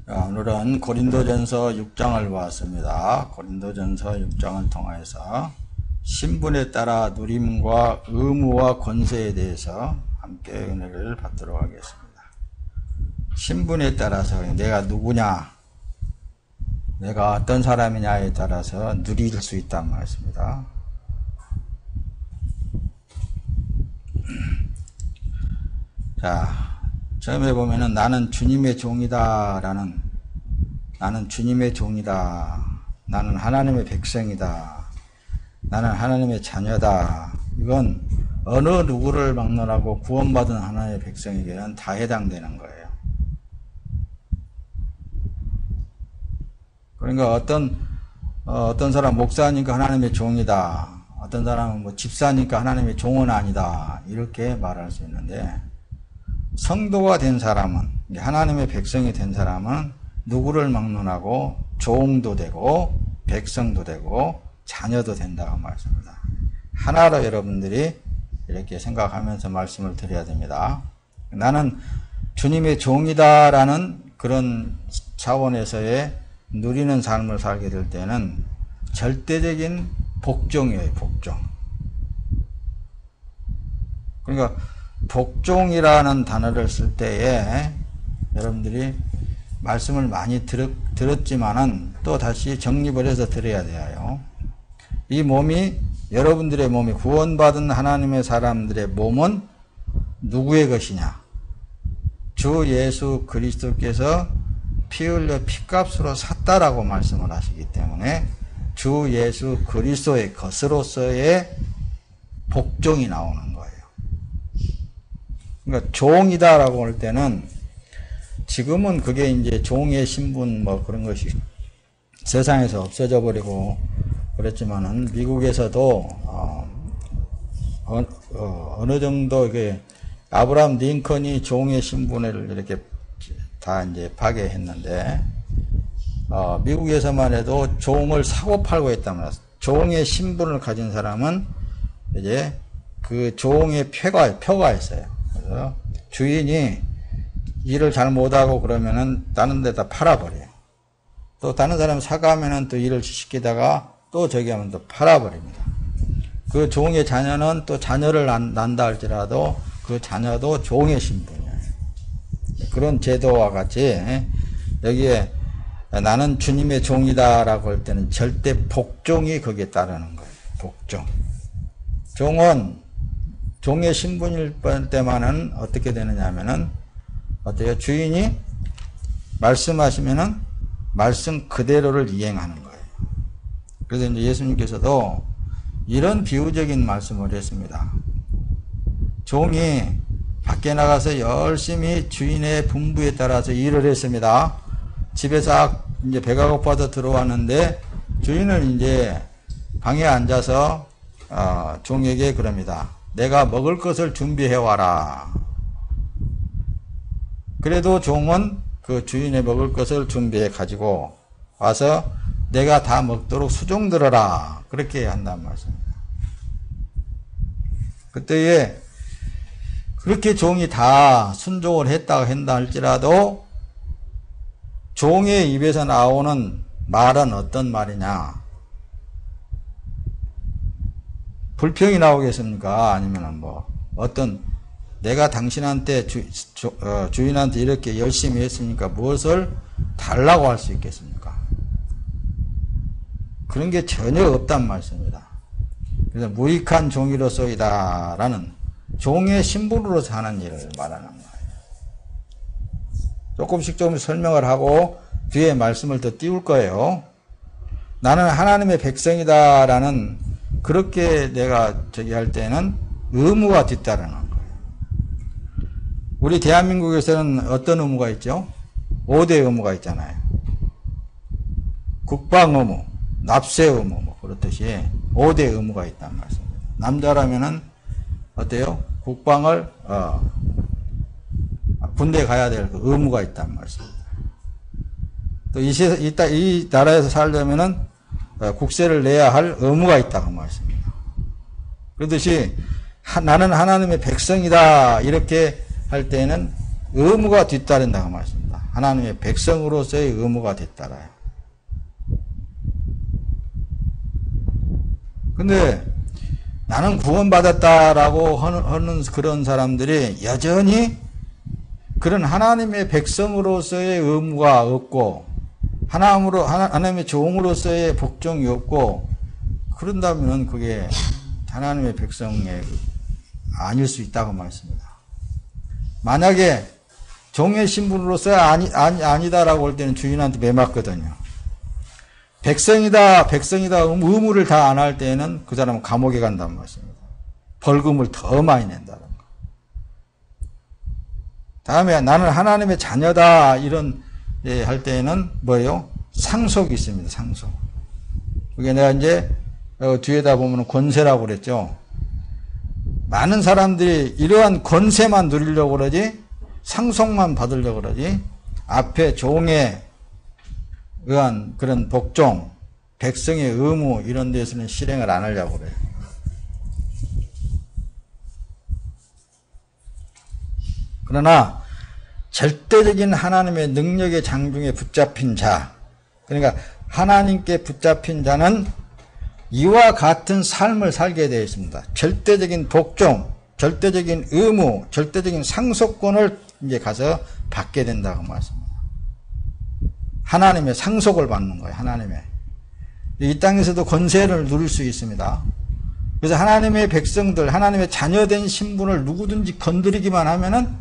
오늘은 고린도전서 6장을 보았습니다. 고린도전서 6장을 통해서 신분에 따라 누림과 의무와 권세에 대해서 함께 은혜를 받도록 하겠습니다. 신분에 따라서 내가 누구냐, 내가 어떤 사람이냐에 따라서 누릴 수 있단 말씀입니다. 자, 처음에 보면은 나는 주님의 종이다 나는 주님의 종이다, 나는 하나님의 백성이다, 나는 하나님의 자녀다. 이건 어느 누구를 막론하고 구원받은 하나님의 백성에게는 다 해당되는 거예요. 그러니까 어떤 사람 목사니까 하나님의 종이다, 어떤 사람은 뭐 집사니까 하나님의 종은 아니다, 이렇게 말할 수 있는데, 성도가 된 사람은, 하나님의 백성이 된 사람은 누구를 막론하고 종도 되고 백성도 되고 자녀도 된다고 말씀합니다. 하나로 여러분들이 이렇게 생각하면서 말씀을 드려야 됩니다. 나는 주님의 종이다라는 그런 차원에서의 누리는 삶을 살게 될 때는 절대적인 복종이에요. 복종. 그러니까 복종이라는 단어를 쓸 때에 여러분들이 말씀을 많이 들었지만은 또 다시 정립을 해서 들어야 돼요. 이 몸이, 여러분들의 몸이, 구원받은 하나님의 사람들의 몸은 누구의 것이냐? 주 예수 그리스도께서 피 흘려 피값으로 샀다라고 말씀을 하시기 때문에 주 예수 그리스도의 것으로서의 복종이 나오는 거예요. 그러니까 종이다라고 할 때는, 지금은 그게 이제 종의 신분 뭐 그런 것이 세상에서 없어져 버리고 그랬지만은, 미국에서도 어느 정도 이게 아브라함 링컨이 종의 신분을 이렇게 다 이제 파괴했는데, 미국에서만 해도 종을 사고 팔고 했단 말이야. 종의 신분을 가진 사람은 이제 그 종의 표가 있어요. 그래서 주인이 일을 잘 못하고 그러면은 다른 데다 팔아버려요. 또 다른 사람 사가면은 또 일을 시키다가 또 저기 하면 또 팔아버립니다. 그 종의 자녀는 또 자녀를 낳는다 할지라도 그 자녀도 종의 신분이에요. 그런 제도와 같이 여기에 나는 주님의 종이다라고 할 때는 절대 복종이 거기에 따르는 거예요. 복종. 종은 종의 신분일 때만은 어떻게 되느냐 하면은, 어때요? 주인이 말씀하시면은 말씀 그대로를 이행하는 거예요. 그래서 이제 예수님께서도 이런 비유적인 말씀을 했습니다. 종이 밖에 나가서 열심히 주인의 분부에 따라서 일을 했습니다. 집에서 이제 배가 고파서 들어왔는데 주인은 이제 방에 앉아서 종에게 그럽니다. 내가 먹을 것을 준비해 와라. 그래도 종은 그 주인의 먹을 것을 준비해 가지고 와서 내가 다 먹도록 수종 들어라, 그렇게 한단 말씀입니다. 그때에 그렇게 종이 다 순종을 했다 할지라도 종의 입에서 나오는 말은 어떤 말이냐? 불평이 나오겠습니까? 아니면 뭐 어떤, 내가 당신한테 주인한테 이렇게 열심히 했으니까 무엇을 달라고 할 수 있겠습니까? 그런 게 전혀 없단 말씀입니다. 그래서 무익한 종이로소이다라는 종의 신분으로 사는 일을 말하는 거예요. 조금씩 좀 설명을 하고 뒤에 말씀을 더 띄울 거예요. 나는 하나님의 백성이다라는, 그렇게 내가 저기 할 때는 의무가 뒤따르는 거예요. 우리 대한민국에서는 어떤 의무가 있죠? 5대 의무가 있잖아요. 국방 의무, 납세 의무, 뭐 그렇듯이 5대 의무가 있단 말씀입니다. 남자라면은 어때요? 국방을 군대 가야 될 그 의무가 있단 말씀입니다. 또 이 나라에서 살려면은 국세를 내야 할 의무가 있다고 말씀입니다. 그렇듯이 나는 하나님의 백성이다 이렇게 할 때는 의무가 뒤따른다고 말씀입니다. 하나님의 백성으로서의 의무가 됐다라요. 근데 나는 구원받았다라고 하는 그런 사람들이 여전히 그런 하나님의 백성으로서의 의무가 없고 하나님의 종으로서의 복종이 없고 그런다면 그게 하나님의 백성의 아닐 수 있다고 말씀합니다. 만약에 종의 신분으로서 아니다라고 할 때는 주인한테 매맞거든요. 백성이다 의무를 다 안 할 때는 그 사람은 감옥에 간다는 말씀입니다. 벌금을 더 많이 낸다는 거. 다음에 나는 하나님의 자녀다 이런 할 때는 뭐예요? 상속이 있습니다. 상속. 그게 내가 이제 뒤에다 보면 권세라고 그랬죠. 많은 사람들이 이러한 권세만 누리려고 그러지 상속만 받으려고 그러지 앞에 종에 의한 그런 복종, 백성의 의무 이런 데서는 실행을 안 하려고 그래요. 그러나 절대적인 하나님의 능력의 장중에 붙잡힌 자, 그러니까 하나님께 붙잡힌 자는 이와 같은 삶을 살게 되어 있습니다. 절대적인 복종, 절대적인 의무, 절대적인 상속권을 이제 가서 받게 된다고 말씀합니다. 하나님의 상속을 받는 거예요. 하나님의. 이 땅에서도 권세를 누릴 수 있습니다. 그래서 하나님의 백성들, 하나님의 자녀된 신분을 누구든지 건드리기만 하면은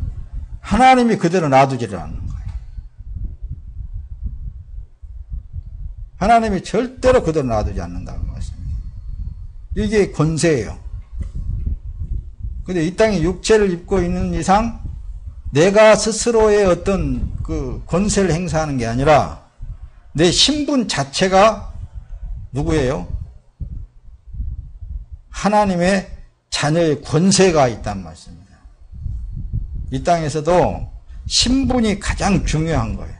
하나님이 그대로 놔두지를 않는 거예요. 하나님이 절대로 그대로 놔두지 않는다고 말씀합니다. 이게 권세예요. 근데 이 땅에 육체를 입고 있는 이상 내가 스스로의 어떤 그 권세를 행사하는 게 아니라 내 신분 자체가 누구예요? 하나님의 자녀의 권세가 있단 말씀입니다. 이 땅에서도 신분이 가장 중요한 거예요.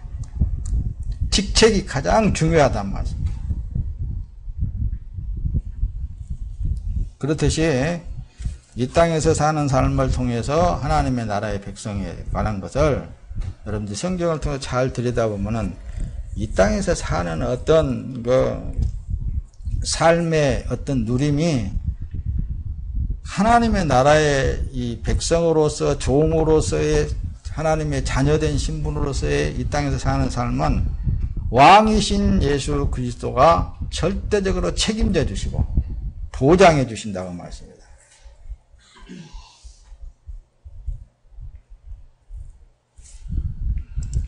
직책이 가장 중요하단 말씀입니다. 그렇듯이 이 땅에서 사는 삶을 통해서 하나님의 나라의 백성에 관한 것을 여러분들 성경을 통해서 잘 들여다보면은 이 땅에서 사는 어떤 그 삶의 어떤 누림이 하나님의 나라의 이 백성으로서 종으로서의 하나님의 자녀된 신분으로서의 이 땅에서 사는 삶은 왕이신 예수 그리스도가 절대적으로 책임져 주시고 보장해 주신다고 말씀입니다.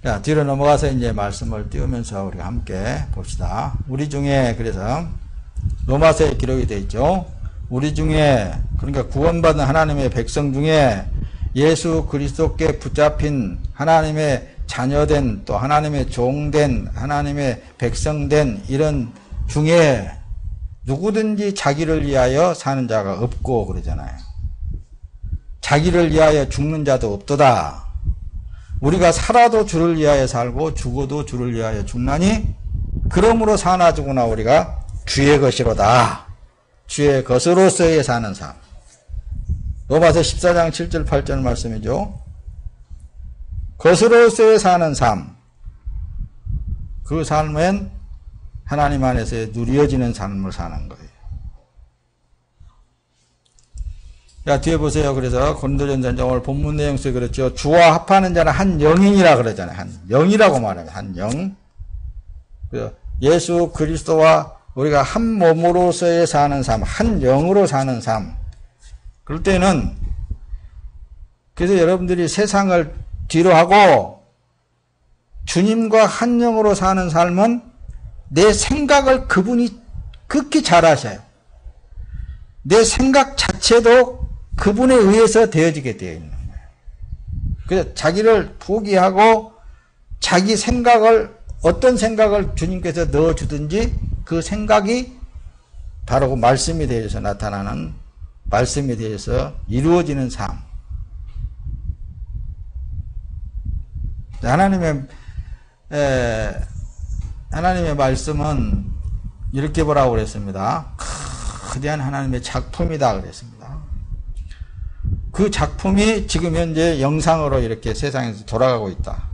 자, 뒤로 넘어가서 이제 말씀을 띄우면서 우리가 함께 봅시다. 우리 중에, 그래서, 로마서에 기록이 되어 있죠. 우리 중에, 그러니까 구원받은 하나님의 백성 중에 예수 그리스도께 붙잡힌 하나님의 자녀된 또 하나님의 종된 하나님의 백성된 이런 중에 누구든지 자기를 위하여 사는 자가 없고 그러잖아요. 자기를 위하여 죽는 자도 없도다. 우리가 살아도 주를 위하여 살고 죽어도 주를 위하여 죽나니 그러므로 사나 죽으나 우리가 주의 것이로다. 주의 것으로서의 사는 삶. 로마서 14장 7절 8절 말씀이죠. 것으로서의 사는 삶. 그 삶은 하나님 안에서 누려지는 삶을 사는 거예요. 자, 뒤에 보세요. 그래서 고린도전서 오늘 본문 내용 속에 그렇죠. 주와 합하는 자는 한 영이라 그러잖아요. 한 영이라고 말하면 한 영. 예수 그리스도와 우리가 한 몸으로서의 사는 삶, 한 영으로 사는 삶. 그럴 때는 그래서 여러분들이 세상을 뒤로 하고 주님과 한 영으로 사는 삶은 내 생각을 그분이 극히 잘 아셔요. 내 생각 자체도 그분에 의해서 되어지게 되어 있는 거예요. 그래서 자기를 포기하고 자기 생각을 어떤 생각을 주님께서 넣어주든지 그 생각이 바로 그 말씀에 대해서 나타나는 말씀에 대해서 이루어지는 삶. 하나님의 말씀은 이렇게 보라고 그랬습니다. 거대한 하나님의 작품이다 그랬습니다. 그 작품이 지금 현재 영상으로 이렇게 세상에서 돌아가고 있다.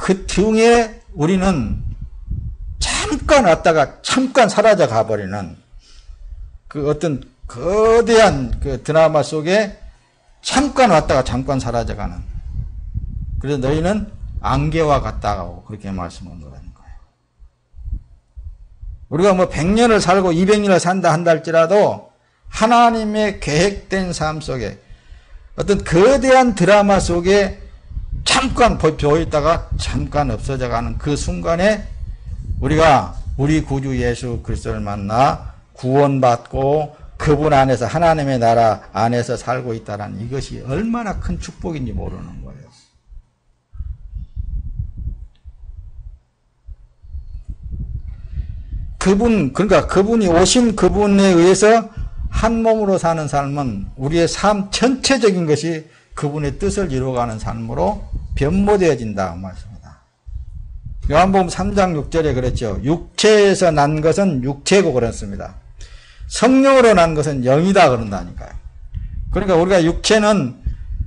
그 등에 우리는 잠깐 왔다가 잠깐 사라져 가버리는 그 어떤 거대한 그 드라마 속에 잠깐 왔다가 잠깐 사라져 가는. 그래서 너희는 안개와 같다고 그렇게 말씀한 거라는 거예요. 우리가 뭐 100년을 살고 200년을 산다 한다 할지라도 하나님의 계획된 삶 속에 어떤 거대한 드라마 속에 잠깐 보였다가 잠깐 없어져 가는 그 순간에 우리가 우리 구주 예수 그리스도를 만나 구원받고 그분 안에서 하나님의 나라 안에서 살고 있다는 이것이 얼마나 큰 축복인지 모르는 거예요. 그러니까 그분이 오신 그분에 의해서 한 몸으로 사는 삶은 우리의 삶 전체적인 것이 그분의 뜻을 이루어가는 삶으로 변모되어진다 말씀입니다. 요한복음 3장 6절에 그랬죠. 육체에서 난 것은 육체고 그랬습니다. 성령으로 난 것은 영이다 그런다니까요. 그러니까 우리가 육체는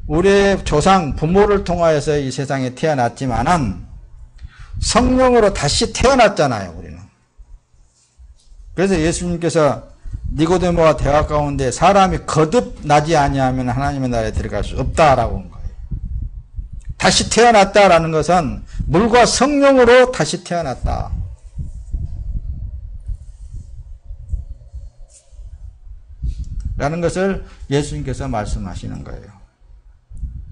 우리의 조상 부모를 통하여서 이 세상에 태어났지만은 성령으로 다시 태어났잖아요, 우리는. 그래서 예수님께서 니고데모와 대화 가운데 사람이 거듭나지 아니하면 하나님의 나라에 들어갈 수 없다라고 한 거예요. 다시 태어났다라는 것은 물과 성령으로 다시 태어났다. 라는 것을 예수님께서 말씀하시는 거예요.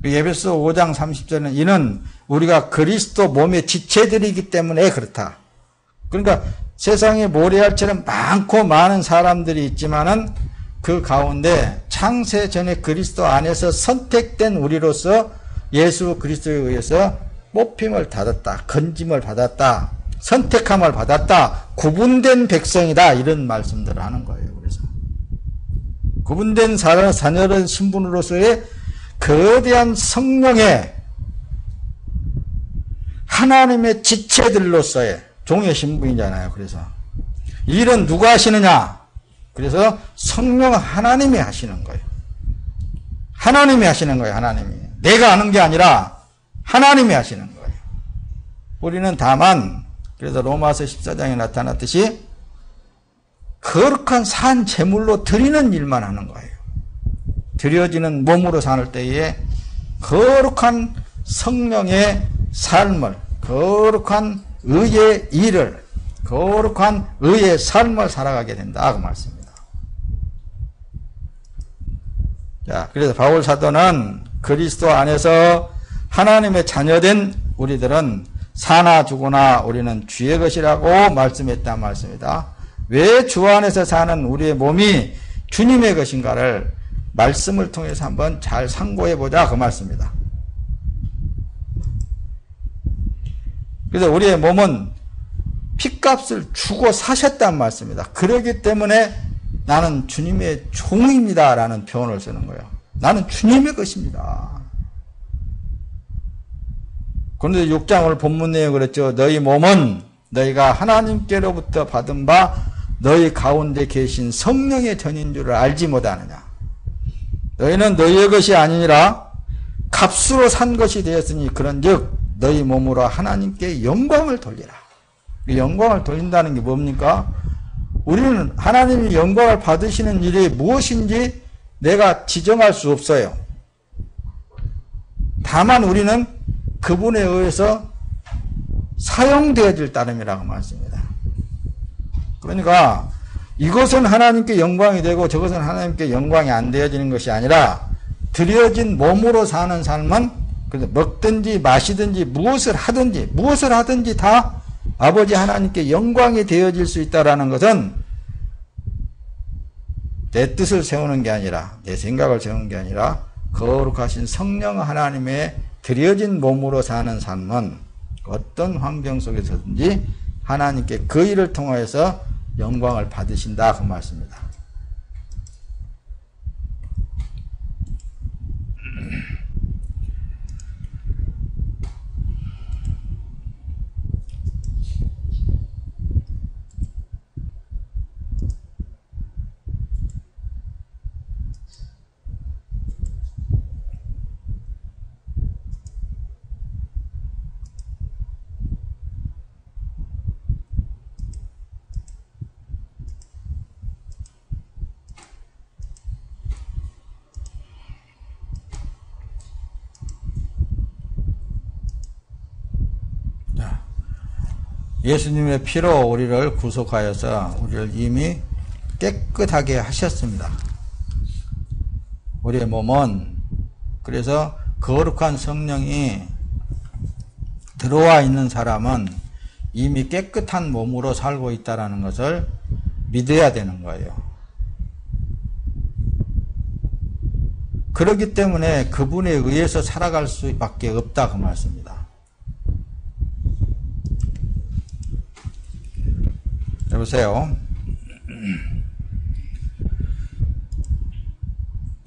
에베소 5장 30절은 이는 우리가 그리스도 몸의 지체들이기 때문에 그렇다. 그러니까 세상에 모래알처럼 많고 많은 사람들이 있지만은 그 가운데 창세 전에 그리스도 안에서 선택된 우리로서 예수 그리스도에 의해서 뽑힘을 받았다. 건짐을 받았다. 선택함을 받았다. 구분된 백성이다. 이런 말씀들을 하는 거예요. 그래서 구분된 자녀된 신분으로서의 거대한 성령의 하나님의 지체들로서의 종의 신분이잖아요. 그래서 이 일은 누가 하시느냐? 그래서 성령 하나님이 하시는 거예요. 하나님이 하시는 거예요. 하나님이. 내가 하는 게 아니라 하나님이 하시는 거예요. 우리는 다만 그래서 로마서 14장에 나타났듯이 거룩한 산 제물로 드리는 일만 하는 거예요. 드려지는 몸으로 살 때에 거룩한 성령의 삶을, 거룩한 의의 일을, 거룩한 의의 삶을 살아가게 된다. 그 말씀입니다. 자, 그래서 바울 사도는 그리스도 안에서 하나님의 자녀된 우리들은 사나 죽으나 우리는 주의 것이라고 말씀했다 말씀이다. 왜 주 안에서 사는 우리의 몸이 주님의 것인가를 말씀을 통해서 한번 잘 상고해 보자 그 말씀입니다. 그래서 우리의 몸은 핏값을 주고 사셨단 말씀입니다. 그러기 때문에 나는 주님의 종입니다 라는 표현을 쓰는 거예요. 나는 주님의 것입니다. 그런데 6장 오늘 본문 내용 그랬죠. 너희 몸은 너희가 하나님께로부터 받은 바 너희 가운데 계신 성령의 전인 줄을 알지 못하느냐. 너희는 너희의 것이 아니라 값으로 산 것이 되었으니 그런즉 너희 몸으로 하나님께 영광을 돌리라. 영광을 돌린다는 게 뭡니까? 우리는 하나님이 영광을 받으시는 일이 무엇인지 내가 지정할 수 없어요. 다만 우리는 그분에 의해서 사용되어질 따름이라고 말씀입니다. 그러니까 이것은 하나님께 영광이 되고 저것은 하나님께 영광이 안 되어지는 것이 아니라 드려진 몸으로 사는 삶은 먹든지 마시든지 무엇을 하든지 다 아버지 하나님께 영광이 되어질 수 있다는 것은 내 뜻을 세우는 게 아니라 내 생각을 세우는 게 아니라 거룩하신 성령 하나님의 드려진 몸으로 사는 삶은 어떤 환경 속에서든지 하나님께 그 일을 통하여서 영광을 받으신다 그 말씀입니다. 예수님의 피로 우리를 구속하여서 우리를 이미 깨끗하게 하셨습니다. 우리의 몸은 그래서 거룩한 성령이 들어와 있는 사람은 이미 깨끗한 몸으로 살고 있다는 것을 믿어야 되는 거예요. 그렇기 때문에 그분에 의해서 살아갈 수밖에 없다 그 말씀입니다. 여보세요.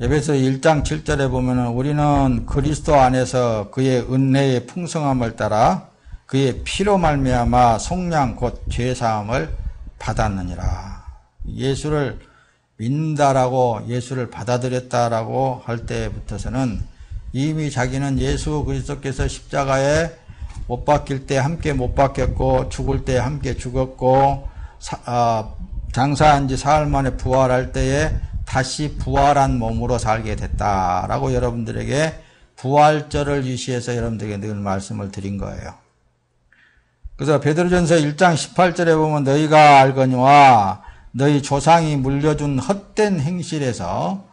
에베소 1장 7절에 보면은 우리는 그리스도 안에서 그의 은혜의 풍성함을 따라 그의 피로 말미암아 속량 곧 죄사함을 받았느니라. 예수를 믿는다라고 예수를 받아들였다라고 할 때부터서는 이미 자기는 예수 그리스도께서 십자가에 못 박힐 때 함께 못 박혔고 죽을 때 함께 죽었고 장사한 지 사흘 만에 부활할 때에 다시 부활한 몸으로 살게 됐다라고 여러분들에게 부활절을 유시해서 여러분들에게 늘 말씀을 드린 거예요. 그래서 베드로전서 1장 18절에 보면 너희가 알거니와 너희 조상이 물려준 헛된 행실에서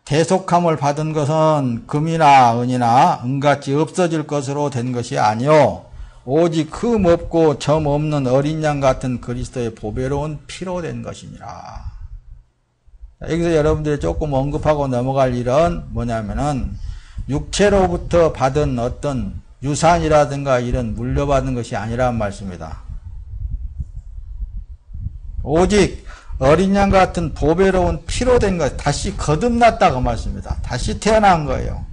대속함을 받은 것은 금이나 은이나 은같이 없어질 것으로 된 것이 아니요 오직 흠 없고 점 없는 어린 양 같은 그리스도의 보배로운 피로 된 것이니라. 여기서 여러분들이 조금 언급하고 넘어갈 일은 뭐냐면은 육체로부터 받은 어떤 유산이라든가 이런 물려받은 것이 아니란 말씀입니다. 오직 어린 양 같은 보배로운 피로 된 것, 다시 거듭났다 그 말씀입니다. 다시 태어난 거예요.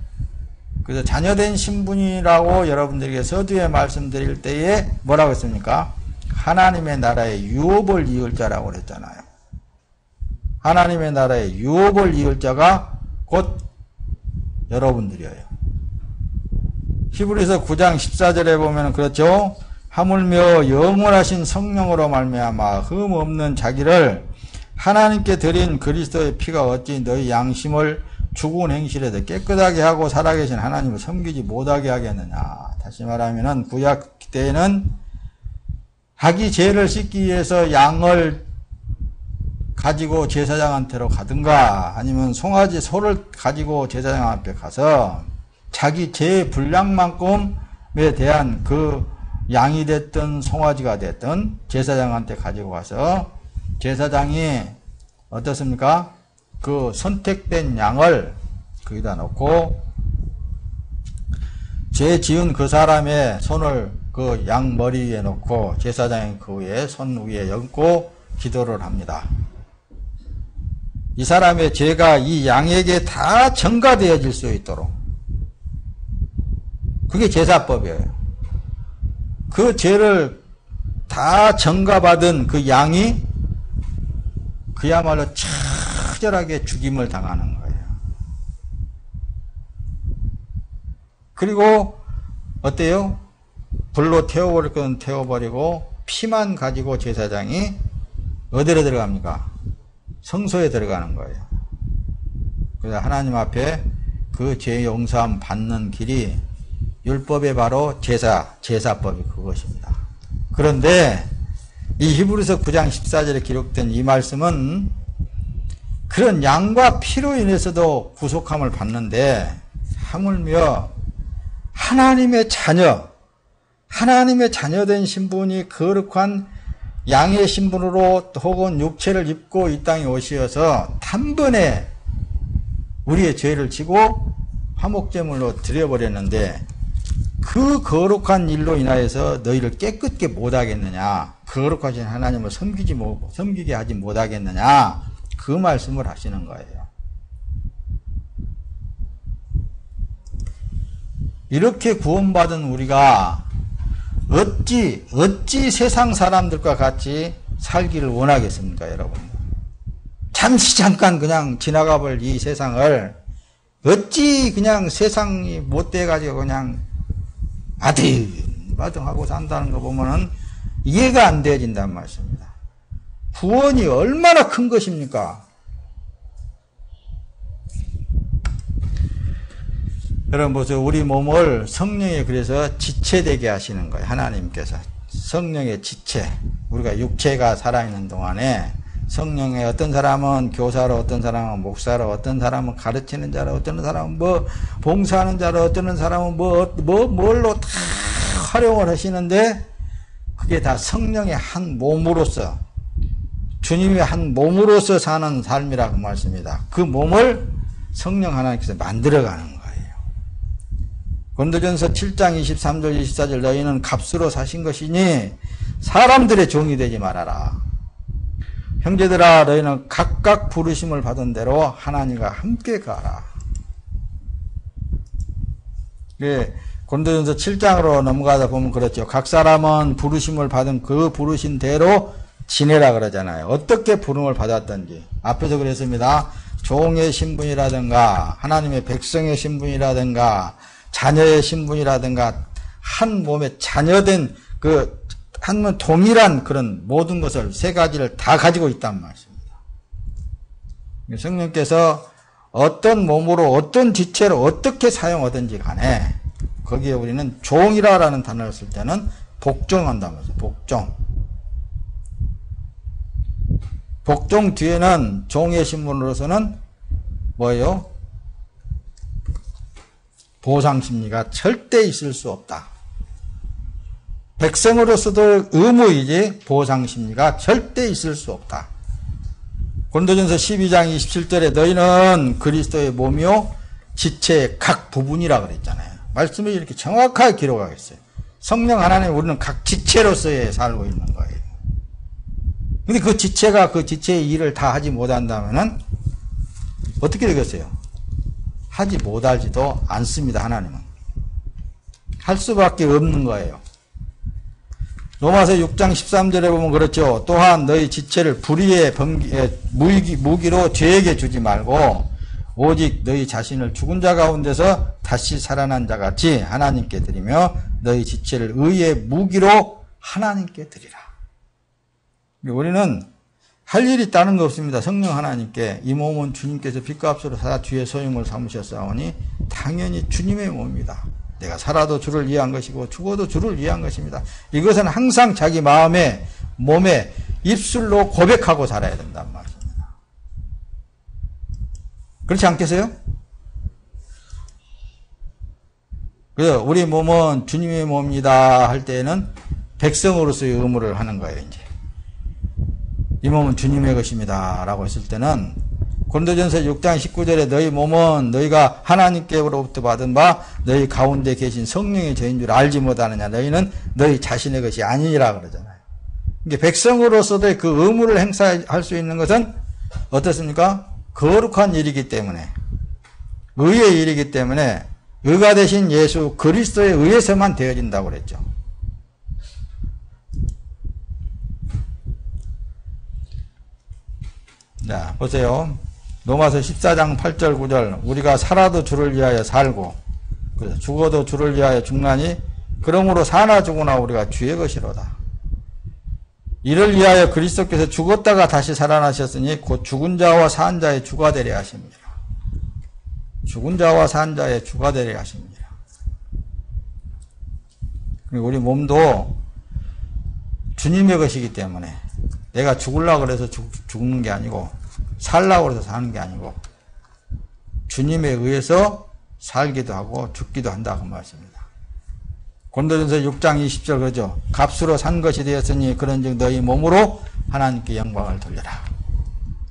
그래서 자녀된 신분이라고 여러분들에게 서두에 말씀드릴 때에 뭐라고 했습니까? 하나님의 나라의 유업을 이을 자라고 그랬잖아요. 하나님의 나라의 유업을 이을 자가 곧 여러분들이에요. 히브리서 9장 14절에 보면 그렇죠. 하물며 영원하신 성령으로 말미암아 흠 없는 자기를 하나님께 드린 그리스도의 피가 어찌 너희 양심을 죽은 행실에도 깨끗하게 하고 살아계신 하나님을 섬기지 못하게 하겠느냐. 다시 말하면 구약 때에는 자기 죄를 씻기 위해서 양을 가지고 제사장한테로 가든가 아니면 송아지 소를 가지고 제사장 앞에 가서 자기 죄의 분량만큼에 대한 그 양이 됐든 송아지가 됐든 제사장한테 가지고 가서 제사장이 어떻습니까? 그 선택된 양을 거기다 놓고 죄 지은 그 사람의 손을 그 양 머리 위에 놓고 제사장이 그 위에 손 위에 얹고 기도를 합니다. 이 사람의 죄가 이 양에게 다 전가되어질 수 있도록 그게 제사법이에요. 그 죄를 다 전가받은 그 양이 그야말로 처절하게 죽임을 당하는 거예요. 그리고 어때요? 불로 태워버릴 건 태워버리고 피만 가지고 제사장이 어디로 들어갑니까? 성소에 들어가는 거예요. 그래서 하나님 앞에 그 죄 용서함 받는 길이 율법의 바로 제사법이 그것입니다. 그런데 이 히브리서 9장 14절에 기록된 이 말씀은 그런 양과 피로 인해서도 구속함을 받는데 하물며 하나님의 자녀된 신분이 거룩한 양의 신분으로 혹은 육체를 입고 이 땅에 오시어서 단번에 우리의 죄를 지고 화목제물로 드려버렸는데 그 거룩한 일로 인하여서 너희를 깨끗게 못하겠느냐, 거룩하신 하나님을 섬기게 하지 못하겠느냐, 그 말씀을 하시는 거예요. 이렇게 구원받은 우리가 어찌 세상 사람들과 같이 살기를 원하겠습니까, 여러분? 잠깐 그냥 지나가 볼 이 세상을 어찌 그냥 세상이 못돼가지고 그냥 아등바등하고 산다는 거 보면은 이해가 안 되어진단 말씀입니다. 구원이 얼마나 큰 것입니까? 여러분 보세요. 우리 몸을 성령에 그래서 지체되게 하시는 거예요. 하나님께서 성령의 지체, 우리가 육체가 살아있는 동안에 성령의 어떤 사람은 교사로, 어떤 사람은 목사로, 어떤 사람은 가르치는 자로, 어떤 사람은 뭐 봉사하는 자로, 어떤 사람은 뭘로 다 활용을 하시는데 그게 다 성령의 한 몸으로서 주님의 한 몸으로서 사는 삶이라고 말씀입니다. 그 몸을 성령 하나님께서 만들어가는 거예요. 고린도전서 7장 23절 24절 너희는 값으로 사신 것이니 사람들의 종이 되지 말아라. 형제들아 너희는 각각 부르심을 받은 대로 하나님과 함께 가라. 예, 고린도전서 7장으로 넘어가다 보면 그렇죠. 각 사람은 부르심을 받은 그 부르신 대로 지내라 그러잖아요. 어떻게 부름을 받았던지. 앞에서 그랬습니다. 종의 신분이라든가 하나님의 백성의 신분이라든가 자녀의 신분이라든가 한 몸에 자녀된 한 몸 동일한 그런 모든 것을 세 가지를 다 가지고 있단 말씀입니다. 성령께서 어떤 몸으로 어떤 지체로 어떻게 사용하든지 간에 거기에 우리는 종이라는 단어를 쓸 때는 복종한다면서 복종. 복종 뒤에는 종의 신분으로서는 뭐예요? 보상심리가 절대 있을 수 없다. 백성으로서도 의무이지 보상심리가 절대 있을 수 없다. 고린도전서 12장 27절에 너희는 그리스도의 몸이요 지체의 각 부분이라 그랬잖아요. 말씀이 이렇게 정확하게 기록하겠어요. 성령 하나님 우리는 각 지체로서의 살고 있는 거예요. 근데 그 지체가 그 지체의 일을 다 하지 못한다면은 어떻게 되겠어요? 하지 못하지도 않습니다. 하나님은. 할 수밖에 없는 거예요. 로마서 6장 13절에 보면 그렇죠. 또한 너희 지체를 불의의 무기로 죄에게 주지 말고 오직 너희 자신을 죽은 자 가운데서 다시 살아난 자 같이 하나님께 드리며 너희 지체를 의의 무기로 하나님께 드리라. 우리는 할 일이 있다는 거 없습니다. 성령 하나님께 이 몸은 주님께서 빚값으로 사다 주의 소유물 삼으셨사오니 당연히 주님의 몸입니다. 내가 살아도 주를 위한 것이고 죽어도 주를 위한 것입니다. 이것은 항상 자기 마음에 몸에 입술로 고백하고 살아야 된단 말입니다. 그렇지 않겠어요? 그래서 우리 몸은 주님의 몸이다 할 때에는 백성으로서의 의무를 하는 거예요. 이제 이 몸은 주님의 것입니다 라고 했을 때는 고린도전서 6장 19절에 너희 몸은 너희가 하나님께로부터 받은 바 너희 가운데 계신 성령의 죄인 줄 알지 못하느냐. 너희는 너희 자신의 것이 아니니라 그러잖아요. 이게 백성으로서도 그 의무를 행사할 수 있는 것은 어떻습니까? 거룩한 일이기 때문에 의의 일이기 때문에 의가 되신 예수 그리스도에 의해서만 되어진다고 그랬죠. 자, 보세요. 로마서 14장 8절 9절 우리가 살아도 주를 위하여 살고 죽어도 주를 위하여 죽나니 그러므로 사나 죽으나 우리가 주의 것이로다. 이를 위하여 그리스도께서 죽었다가 다시 살아나셨으니 곧 죽은 자와 산 자의 주가 되려 하십니다. 죽은 자와 산 자의 주가 되려 하십니다. 우리 몸도 주님의 것이기 때문에 내가 죽으려고 그래서 죽는 게 아니고 살라고 해서 사는 게 아니고 주님에 의해서 살기도 하고 죽기도 한다고 말씀입니다. 고린도전서 6장 20절 그러죠. 값으로 산 것이 되었으니 그런즉 너희 몸으로 하나님께 영광을 돌려라.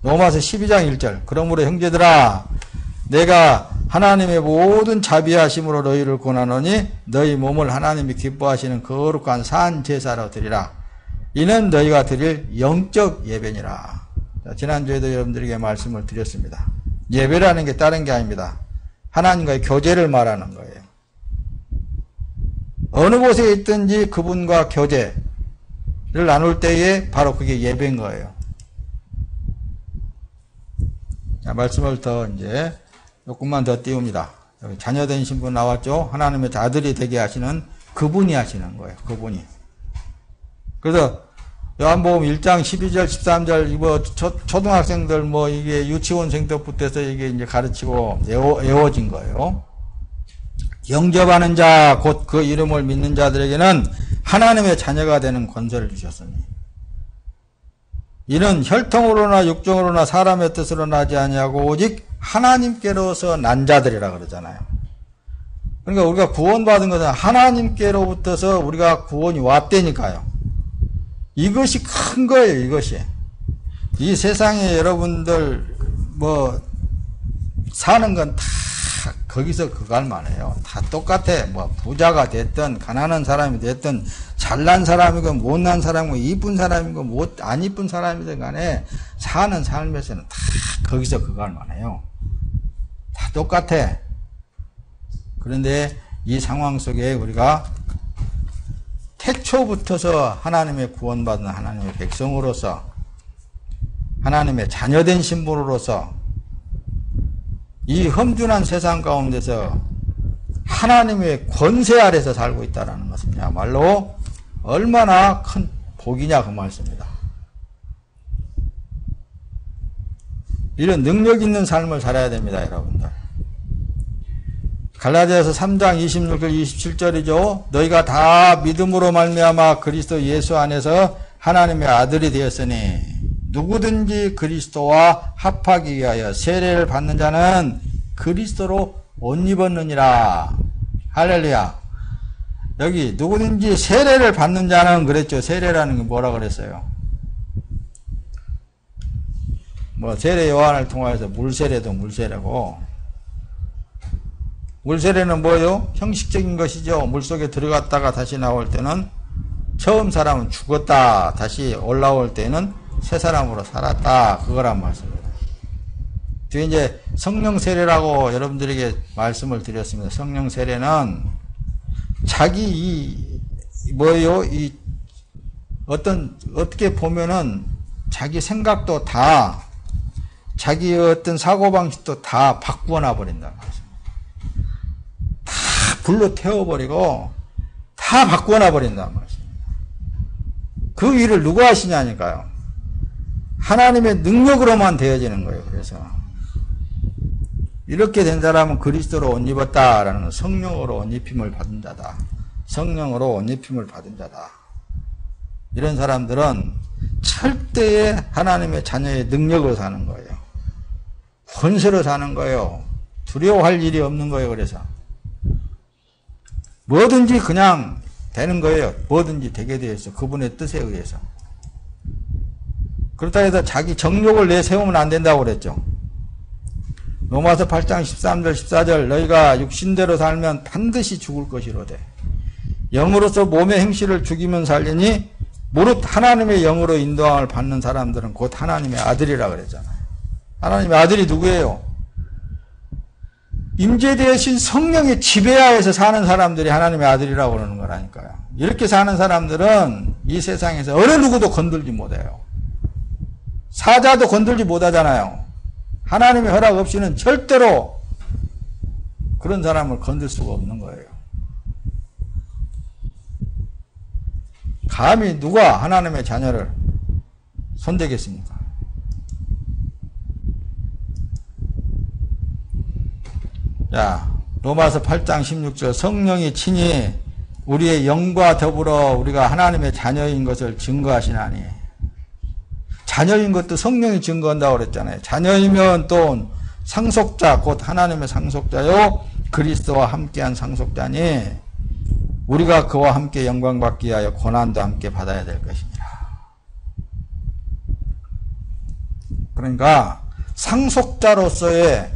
로마서 12장 1절 그러므로 형제들아 내가 하나님의 모든 자비하심으로 너희를 권하노니 너희 몸을 하나님이 기뻐하시는 거룩한 산 제사로 드리라. 이는 너희가 드릴 영적 예배니라. 지난주에도 여러분들에게 말씀을 드렸습니다. 예배라는 게 다른 게 아닙니다. 하나님과의 교제를 말하는 거예요. 어느 곳에 있든지 그분과 교제를 나눌 때에 바로 그게 예배인 거예요. 자, 말씀을 더 이제 조금만 더 띄웁니다. 여기 자녀된 신분 나왔죠? 하나님의 아들이 되게 하시는 그분이 하시는 거예요. 그분이. 그래서 요한복음 1장 12절 13절 이거 초등학생들 뭐 이게 유치원생 때부터 해서 이게 이제 가르치고 외워진 거예요. 영접하는 자 곧 그 이름을 믿는 자들에게는 하나님의 자녀가 되는 권세를 주셨으니 이는 혈통으로나 육정으로나 사람의 뜻으로 나지 아니하고 오직 하나님께로서 난 자들이라 그러잖아요. 그러니까 우리가 구원받은 것은 하나님께로부터서 우리가 구원이 왔다니까요. 이것이 큰 거예요. 이것이. 이 세상에 여러분들 뭐 사는 건 다 거기서 그갈만 해요. 다 똑같아. 뭐 부자가 됐든 가난한 사람이 됐든 잘난 사람이고 못난 사람이고 이쁜 사람이고 안 이쁜 사람이든 간에 사는 삶에서는 다 거기서 그갈만 해요. 다 똑같아. 그런데 이 상황 속에 우리가 태초부터서 하나님의 구원받은 하나님의 백성으로서 하나님의 자녀된 신분으로서 이 험준한 세상 가운데서 하나님의 권세 아래서 살고 있다는 것은 야말로 얼마나 큰 복이냐 그 말씀입니다. 이런 능력 있는 삶을 살아야 됩니다. 여러분들. 갈라디아서 3장 26절 27절이죠. 너희가 다 믿음으로 말미암아 그리스도 예수 안에서 하나님의 아들이 되었으니 누구든지 그리스도와 합하기 위하여 세례를 받는 자는 그리스도로 옷 입었느니라. 할렐루야. 여기 누구든지 세례를 받는 자는 그랬죠. 세례라는 게 뭐라 그랬어요? 뭐 세례 요한을 통하여서 물세례도 물세례고, 물세례는 뭐예요? 형식적인 것이죠. 물속에 들어갔다가 다시 나올 때는 처음 사람은 죽었다 다시 올라올 때는 새 사람으로 살았다 그거란 말씀입니다. 뒤에 이제 성령 세례라고 여러분들에게 말씀을 드렸습니다. 성령 세례는 자기 뭐예요? 어떻게 보면은 자기 생각도 다 자기 어떤 사고방식도 다 바꾸어 놔버린다는 말씀입니다. 다 불로 태워버리고 다 바꾸어 놔버린다는 말씀입니다. 그 일을 누가 하시냐니까요. 하나님의 능력으로만 되어지는 거예요. 그래서 이렇게 된 사람은 그리스도로 옷 입었다라는 건 성령으로 옷 입힘을 받은 자다. 성령으로 옷 입힘을 받은 자다. 이런 사람들은 철대의 하나님의 자녀의 능력으로 사는 거예요. 권세로 사는 거예요. 두려워할 일이 없는 거예요. 그래서 뭐든지 그냥 되는 거예요. 뭐든지 되게 되어 있어. 그분의 뜻에 의해서. 그렇다 해서 자기 정욕을 내세우면 안 된다고 그랬죠. 로마서 8장 13절 14절 너희가 육신대로 살면 반드시 죽을 것이로되 영으로서 몸의 행실을 죽이면 살리니 무릇 하나님의 영으로 인도함을 받는 사람들은 곧 하나님의 아들이라 그랬잖아요. 하나님의 아들이 누구예요? 임재되신 성령의 지배하에서 사는 사람들이 하나님의 아들이라고 그러는 거라니까요. 이렇게 사는 사람들은 이 세상에서 어느 누구도 건들지 못해요. 사자도 건들지 못하잖아요. 하나님의 허락 없이는 절대로 그런 사람을 건들 수가 없는 거예요. 감히 누가 하나님의 자녀를 손대겠습니까? 자, 로마서 8장 16절 성령이 친히 우리의 영과 더불어 우리가 하나님의 자녀인 것을 증거하시나니 자녀인 것도 성령이 증거한다고 그랬잖아요. 자녀이면 또 상속자 곧 하나님의 상속자요 그리스도와 함께한 상속자니 우리가 그와 함께 영광받기 위하여 고난도 함께 받아야 될 것이니라. 그러니까 상속자로서의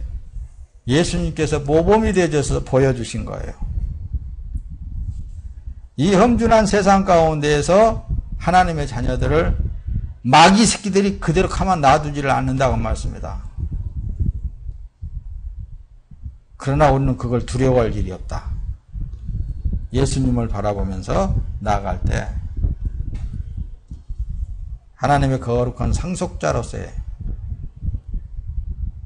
예수님께서 모범이 되어져서 보여주신 거예요. 이 험준한 세상 가운데에서 하나님의 자녀들을 마귀 새끼들이 그대로 가만 놔두지를 않는다고 말씀입니다. 그러나 우리는 그걸 두려워할 일이 없다. 예수님을 바라보면서 나아갈 때 하나님의 거룩한 상속자로서의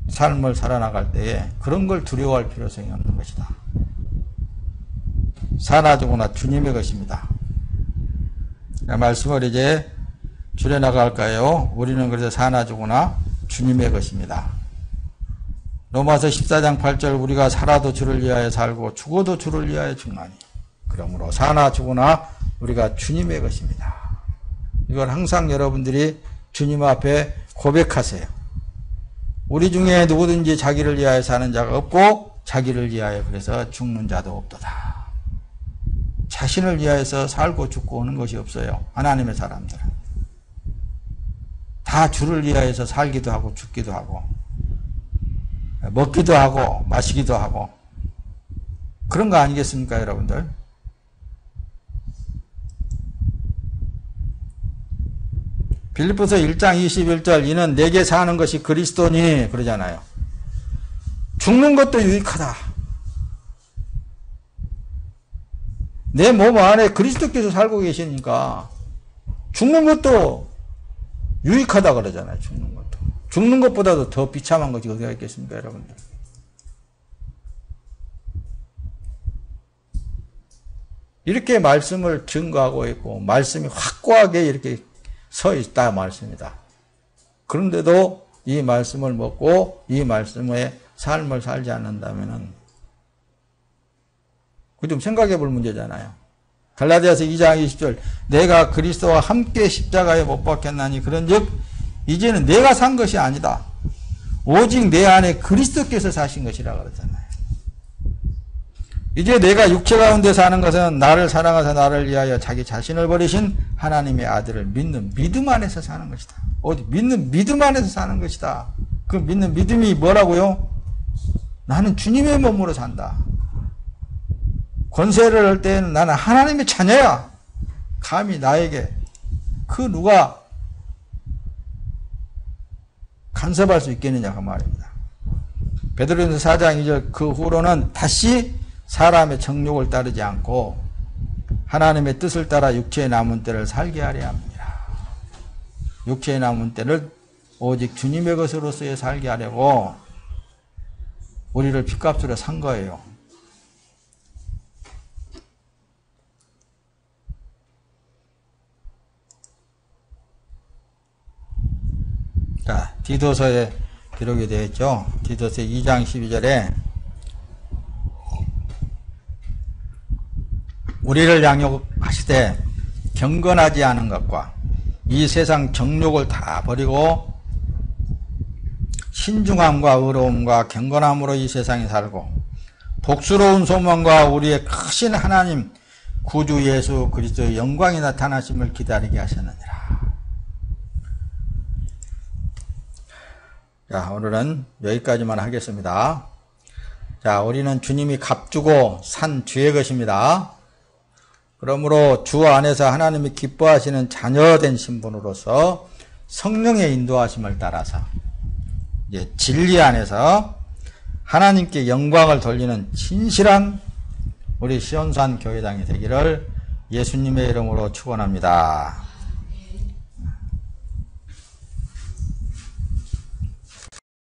삶을 살아나갈 때에 그런 걸 두려워할 필요성이 없는 것이다. 사나 죽으나 주님의 것입니다. 말씀을 이제 줄여나갈까요? 우리는 그래서 사나 죽으나 주님의 것입니다. 로마서 14장 8절 우리가 살아도 주를 위하여 살고 죽어도 주를 위하여 죽나니 그러므로 사나 죽으나 우리가 주님의 것입니다. 이걸 항상 여러분들이 주님 앞에 고백하세요. 우리 중에 누구든지 자기를 위하여 사는 자가 없고 자기를 위하여 그래서 죽는 자도 없도다. 자신을 위하여서 살고 죽고 오는 것이 없어요. 하나님의 사람들은. 다 주를 위하여서 살기도 하고 죽기도 하고 먹기도 하고 마시기도 하고 그런 거 아니겠습니까, 여러분들? 빌립보서 1장 21절 이는 내게 사는 것이 그리스도니 그러잖아요. 죽는 것도 유익하다. 내 몸 안에 그리스도께서 살고 계시니까 죽는 것도 유익하다 그러잖아요. 죽는 것도. 죽는 것보다도 더 비참한 것이 어디가 있겠습니까, 여러분들? 이렇게 말씀을 증거하고 있고 말씀이 확고하게 이렇게 서 있다 말씀이다. 그런데도 이 말씀을 먹고 이 말씀의 삶을 살지 않는다면은 그 좀 생각해 볼 문제잖아요. 갈라디아서 2장 20절 내가 그리스도와 함께 십자가에 못 박혔나니 그런즉 이제는 내가 산 것이 아니다. 오직 내 안에 그리스도께서 사신 것이라 그러잖아요. 이제 내가 육체 가운데 사는 것은 나를 사랑하사 나를 위하여 자기 자신을 버리신 하나님의 아들을 믿는 믿음 안에서 사는 것이다. 어디 믿는 믿음 안에서 사는 것이다. 그 믿는 믿음이 뭐라고요? 나는 주님의 몸으로 산다. 권세를 할 때는 나는 하나님의 자녀야. 감히 나에게 그 누가 간섭할 수 있겠느냐 그 말입니다. 베드로전서 4장 2절 그 후로는 다시 사람의 정욕을 따르지 않고 하나님의 뜻을 따라 육체의 남은 때를 살게 하려 합니다. 육체의 남은 때를 오직 주님의 것으로서의 살게 하려고 우리를 핏값으로 산 거예요. 자, 디도서에 기록이 되어 있죠. 디도서 2장 12절에 우리를 양육하시되 경건하지 않은 것과 이 세상 정욕을 다 버리고 신중함과 의로움과 경건함으로 이 세상에 살고 복스러운 소망과 우리의 크신 하나님 구주 예수 그리스도의 영광이 나타나심을 기다리게 하셨느니라. 자, 오늘은 여기까지만 하겠습니다. 자, 우리는 주님이 값주고 산 주의 것입니다. 그러므로 주 안에서 하나님이 기뻐하시는 자녀된 신분으로서 성령의 인도하심을 따라서 이제 진리 안에서 하나님께 영광을 돌리는 진실한 우리 시온산 교회당이 되기를 예수님의 이름으로 축원합니다.